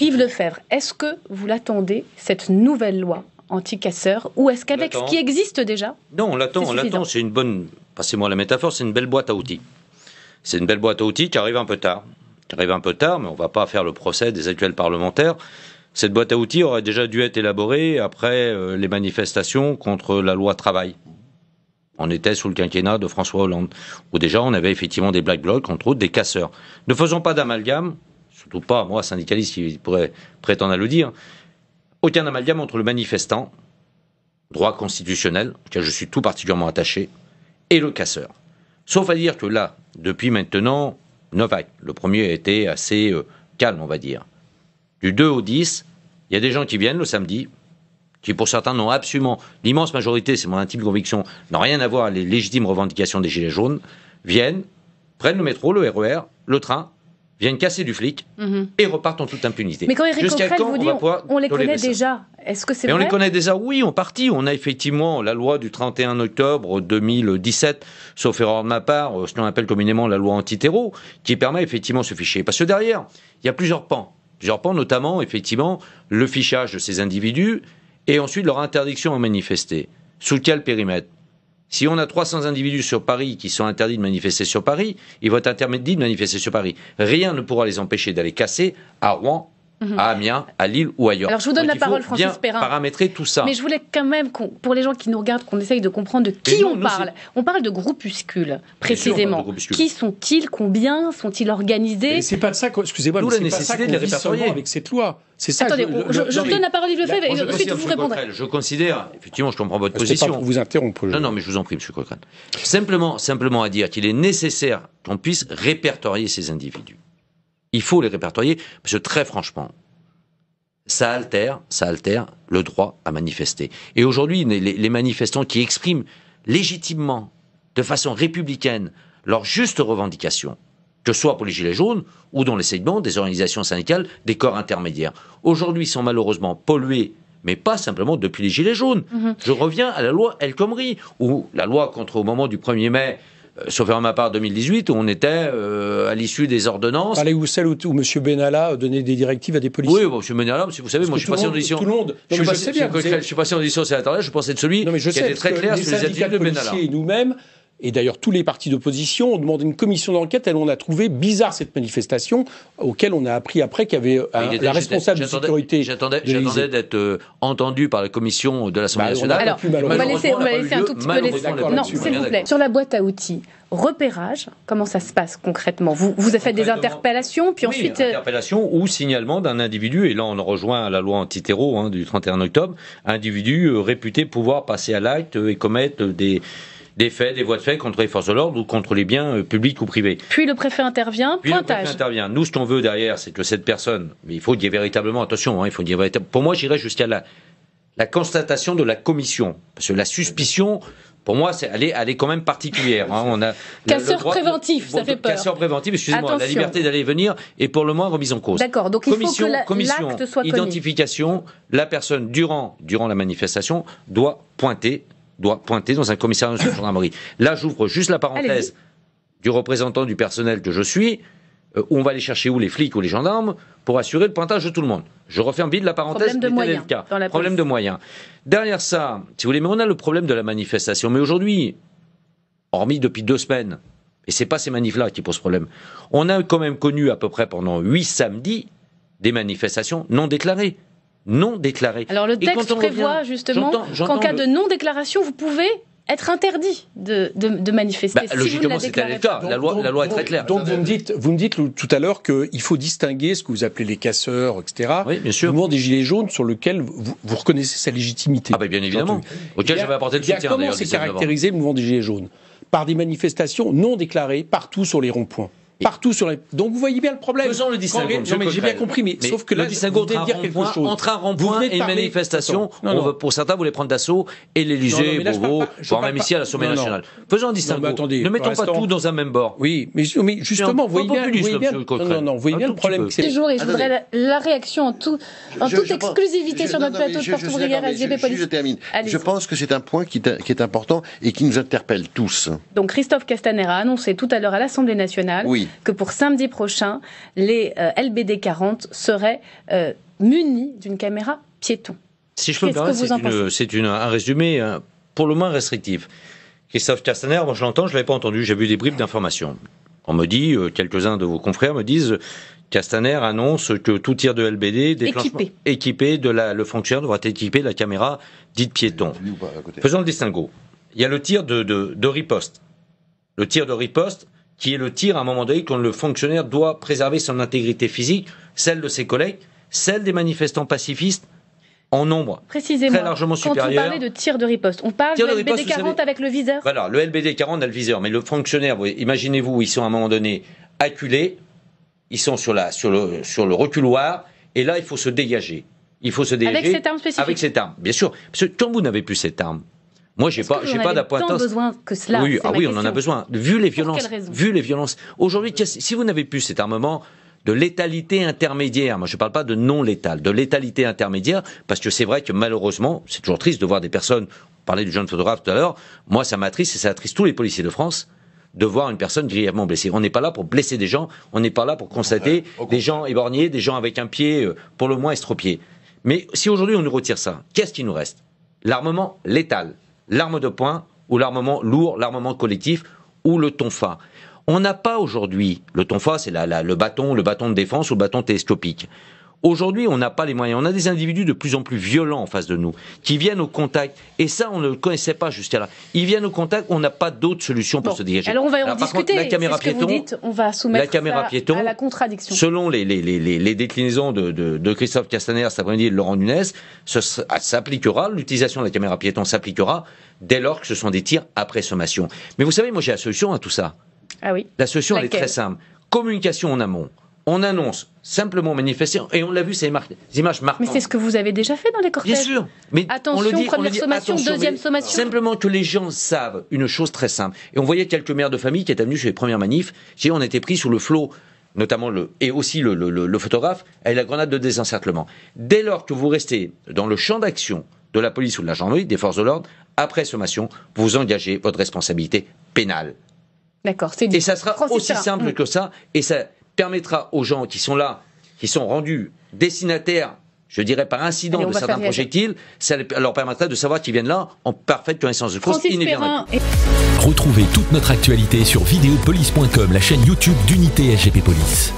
Yves Lefebvre, est-ce que vous l'attendez, cette nouvelle loi anti-casseurs, ou est-ce qu'avec ce qui existe déjà? Non, on l'attend, c'est une bonne, passez-moi la métaphore, c'est une belle boîte à outils. C'est une belle boîte à outils qui arrive un peu tard. Mais on ne va pas faire le procès des actuels parlementaires. Cette boîte à outils aurait déjà dû être élaborée après les manifestations contre la loi travail. On était sous le quinquennat de François Hollande, où déjà on avait effectivement des black blocs, entre autres des casseurs. Ne faisons pas d'amalgame, surtout pas moi, syndicaliste, qui pourrait prétendre à le dire, aucun amalgame entre le manifestant, droit constitutionnel, auquel je suis tout particulièrement attaché, et le casseur. Sauf à dire que là, depuis maintenant 9 actes, le premier a été assez calme, on va dire. Du 2 au 10, il y a des gens qui viennent le samedi, qui pour certains n'ont absolument, l'immense majorité, c'est mon intime conviction, n'ont rien à voir avec les légitimes revendications des Gilets jaunes, viennent, prennent le métro, le RER, le train, viennent casser du flic et repartent en toute impunité. Mais quand Éric Coquerel vous dit on les connaît déjà, est-ce que c'est vrai? On les connaît déjà, oui, en partie. On a effectivement la loi du 31 octobre 2017, sauf erreur de ma part, ce qu'on appelle communément la loi anti-terreau, qui permet effectivement ce fichier. Parce que derrière, il y a plusieurs pans, notamment effectivement le fichage de ces individus et ensuite leur interdiction à manifester. Sous quel périmètre? Si on a 300 individus sur Paris qui sont interdits de manifester sur Paris, ils vont être interdits de manifester sur Paris. Rien ne pourra les empêcher d'aller casser à Rouen, à Amiens, à Lille ou ailleurs. Alors je vous donne la parole, Francis Perrin. Paramétrer tout ça. Mais je voulais quand même, pour les gens qui nous regardent, qu'on essaye de comprendre de qui on parle. On parle de groupuscules, précisément. Qui sont-ils? Combien sont-ils organisés? C'est pas de ça, excusez-moi, mais c'est pas ça qu'on vise seulement avec cette loi. C'est ça. Attendez, je donne la parole à Yves Lefebvre et ensuite vous répondrez. Je considère, effectivement, je comprends votre position. Pas pour vous interrompre. Non, mais je vous en prie, M. Coquerel. Simplement à dire qu'il est nécessaire qu'on puisse répertorier ces individus. Il faut les répertorier, parce que très franchement, ça altère le droit à manifester. Et aujourd'hui, les manifestants qui expriment légitimement, de façon républicaine, leurs justes revendications, que ce soit pour les Gilets jaunes ou dans les segments des organisations syndicales, des corps intermédiaires, aujourd'hui sont malheureusement pollués, mais pas simplement depuis les Gilets jaunes. Je reviens à la loi El Khomri, ou la loi au moment du 1er mai, sauf à ma part 2018, où on était à l'issue des ordonnances. Parlez-vous celle où M. Benalla donnait des directives à des policiers? Oui, M. Benalla, vous savez, moi je suis passé en audition. Tout le monde. Je suis passé en audition sénatoriale, je pensais de celui qui était très clair sur les attitudes de Benalla. Et nous-mêmes, et d'ailleurs tous les partis d'opposition, ont demandé une commission d'enquête, et on a trouvé bizarre cette manifestation, auquel on a appris après qu'il y avait la responsable de sécurité. J'attendais d'être entendu par la commission de l'Assemblée nationale. Alors, on va laisser un tout petit peu les... Non, s'il vous plaît. Sur la boîte à outils, repérage, comment ça se passe concrètement? Vous avez fait des interpellations, puis ensuite... Interpellation ou signalement d'un individu, et là on rejoint la loi anti-terreau du 31 octobre, individu réputé pouvoir passer à l'acte et commettre des faits, des voies de fait contre les forces de l'ordre ou contre les biens publics ou privés. Puis le préfet intervient, pointage. Nous, ce qu'on veut derrière, c'est que cette personne, mais il faut qu'il y ait véritablement, attention, pour moi, j'irais jusqu'à la constatation de la commission. Parce que la suspicion, pour moi, elle est quand même particulière. Casseur préventif, ça fait peur. Casseur préventif, excusez-moi, la liberté d'aller et venir est pour le moins remise en cause. D'accord, donc il faut que l'acte soit commis. Identification, la personne, durant la manifestation, doit pointer dans un commissariat de gendarmerie. Là, j'ouvre juste la parenthèse du représentant du personnel que je suis, où on va aller chercher les flics ou les gendarmes pour assurer le pointage de tout le monde. Je referme vite la parenthèse. Problème de moyens. Derrière ça, si vous voulez, mais on a le problème de la manifestation. Mais aujourd'hui, hormis depuis 2 semaines, et c'est pas ces manifs-là qui posent problème, on a quand même connu à peu près pendant 8 samedis des manifestations non déclarées. Alors le texte prévoit justement qu'en cas de non-déclaration, vous pouvez être interdit de manifester. Logiquement, c'était le cas. La loi est très claire. Donc vous me dites tout à l'heure qu'il faut distinguer ce que vous appelez les casseurs, etc. Oui, bien sûr. Le mouvement des Gilets jaunes sur lequel vous reconnaissez sa légitimité. Ah bien évidemment. Auquel j'avais apporté le soutien. Comment c'est caractérisé le mouvement des Gilets jaunes? Par des manifestations non déclarées partout sur les ronds-points. Donc vous voyez bien le problème. Faisons le distinguo. Non mais j'ai bien compris, mais sauf que là, vous venez de dire quelque chose. Entre un rond-point et une manifestation, pour certains, vous les prendre d'assaut, et l'Élysée, Beauvau, voire même ici à l'Assemblée nationale. Faisons un distinguo. Ne mettons pas tout dans un même bord. Oui, mais justement, vous voyez bien le problème. Je voudrais la réaction en toute exclusivité sur notre plateau de Porte ouvrière SGP Police. Je termine. Je pense que c'est un point qui est important et qui nous interpelle tous. Donc Christophe Castaner a annoncé tout à l'heure à l'Assemblée nationale que pour samedi prochain, les LBD 40 seraient munis d'une caméra piéton. Si je peux me permettre, c'est un résumé pour le moins restrictif. Christophe Castaner, moi je l'entends, je ne l'avais pas entendu, j'ai vu des bribes d'informations. On me dit, quelques-uns de vos confrères me disent, Castaner annonce que tout tir de LBD équipé le fonctionnaire devra être équipé de la caméra dite piéton. Faisons le distinguo. Il y a le tir de riposte. Le tir de riposte, qui est le tir à un moment donné quand le fonctionnaire doit préserver son intégrité physique, celle de ses collègues, celle des manifestants pacifistes, en nombre très largement supérieur. Quand on parlait de tir de riposte, on parle de LBD 40 avec le viseur. Voilà, le LBD 40 a le viseur, mais le fonctionnaire, imaginez-vous, ils sont à un moment donné acculés, ils sont sur le reculoir, et là, il faut se dégager. Il faut se dégager. Avec cette arme spécifique. Avec cette arme, bien sûr. Parce que quand vous n'avez plus cette arme, moi, j'ai pas d'appointance. Tant besoin que cela. Oui, on en a besoin. Vu les violences. Aujourd'hui, si vous n'avez plus cet armement de létalité intermédiaire, moi je ne parle pas de non létal, de létalité intermédiaire, parce que c'est vrai que malheureusement, c'est toujours triste de voir des personnes, on parlait du jeune photographe tout à l'heure, moi ça m'attriste et ça attriste tous les policiers de France, de voir une personne grièvement blessée. On n'est pas là pour blesser des gens, on n'est pas là pour constater des gens éborgnés, des gens avec un pied pour le moins estropié. Mais si aujourd'hui on nous retire ça, qu'est-ce qui nous reste? L'armement létal, l'arme de poing ou l'armement lourd, l'armement collectif ou le tonfa. On n'a pas aujourd'hui, le tonfa c'est le bâton de défense ou le bâton télescopique. Aujourd'hui, on n'a pas les moyens. On a des individus de plus en plus violents en face de nous, qui viennent au contact. Et ça, on ne le connaissait pas jusqu'à là. Ils viennent au contact, on n'a pas d'autre solution pour se dégager. Alors on va en discuter. Contre, la caméra piéton, vous dites, on va soumettre ça à la contradiction. Selon les déclinaisons de Christophe Castaner cet après-midi et de Laurent Nunez, s'appliquera, l'utilisation de la caméra piéton s'appliquera dès lors que ce sont des tirs après sommation. Mais vous savez, moi j'ai la solution à tout ça. Ah oui. La solution, elle est très simple. Communication en amont. On annonce simplement manifestation et on l'a vu, c'est des images marquantes. Mais c'est ce que vous avez déjà fait dans les cortèges. Bien sûr. Mais attention, première sommation, deuxième sommation. Simplement que les gens savent une chose très simple. Et on voyait quelques mères de famille qui étaient venues sur les premières manifs. On était pris sous le flot, notamment et aussi le photographe, avec la grenade de désencerclement. Dès lors que vous restez dans le champ d'action de la police ou de la gendarmerie, des forces de l'ordre, après sommation, vous engagez votre responsabilité pénale. D'accord. Et ça sera aussi simple que ça. Et ça permettra aux gens qui sont là, qui sont rendus destinataires, je dirais par incident de certains projectiles, ça leur permettra de savoir qu'ils viennent là en parfaite connaissance de cause. Retrouvez toute notre actualité sur videopolice.com, la chaîne YouTube d'Unité SGP Police.